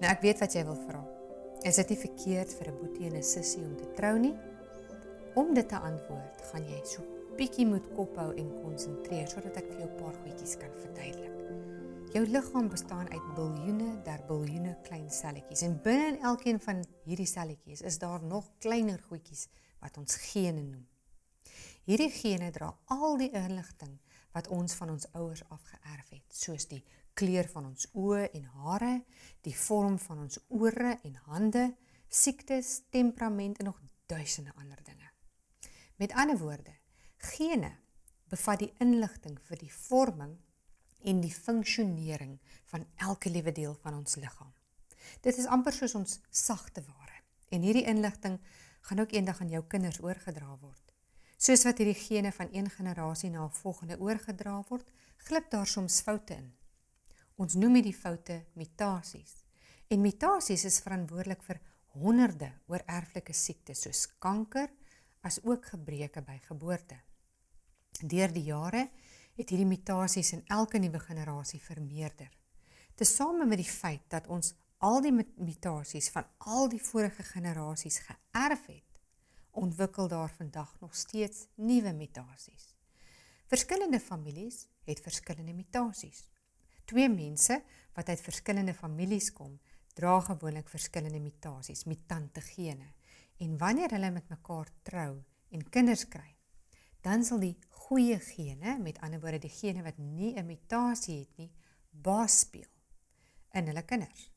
Nou, ek weet wat jy wil vra. Is dit nie verkeerd vir 'n boetie en 'n sussie om te trou nie? Om dit te antwoord, gaan jy so bietjie moet kophou en konsentreer, sodat ek vir jou 'n paar goedjies kan verduidelik. Jou liggaam bestaan uit biljoene der biljoene klein selletjies, en binne in elkeen van hierdie selletjies is daar nog kleiner goedjies wat ons gene noem. Hierdie gene dra al die inligting wat ons van ons ouers af geërf het, soos die kleur van ons oë en hare, die vorm van ons ore en hande, siektes, temperament en nog duisende ander dinge. Met ander woorde, gene bevat die inligting vir die vorming en die funksionering van elke liewe deel van ons liggaam. Dit is amper soos ons sagte ware, en hierdie inligting gaan ook eendag aan jou kinders oorgedra word. Soos wat hierdie gene van een generasie na 'n volgende oorgedra word, glip daar soms foute in. Ons noem die foute mutasies. En mutasies is verantwoordelik vir honderde oorerflike siektes soos kanker, as ook gebreke by geboorte. Deur die jare het hierdie mutasies in elke nuwe generasie vermeerder. Tesame met die feit dat ons al die mutasies van al die vorige generasies geërf het, ontwikkel daar vandag nog steeds nuwe mutasies. Verskillende families het verskillende mutasies. Twee mense wat uit verskillende families kom, dra gewoonlik verskillende mutasies, mutante gene. En wanneer hulle met mekaar trou en kinders kry, dan sal die goeie gene, met ander woorde die gene wat nie 'n mutasie het nie, baas speel in hulle kinders.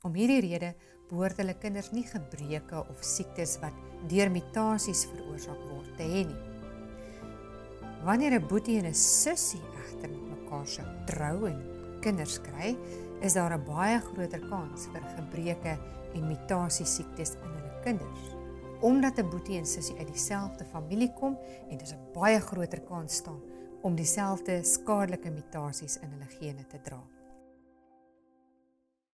Om hierdie rede behoort hulle kinders nie gebreke of siektes wat deur mutasies veroorsaak word te hê nie. Wanneer 'n boetie en 'n sussie egter met mekaar sou trou en kinders kry, is daar 'n baie groter kans vir gebreke en mutasiesiektes in hulle kinders. Omdat 'n boetie en sussie uit dieselfde familie kom, en dis 'n baie groter kans staan om dieselfde skadelike mutasies in hulle gene te dra.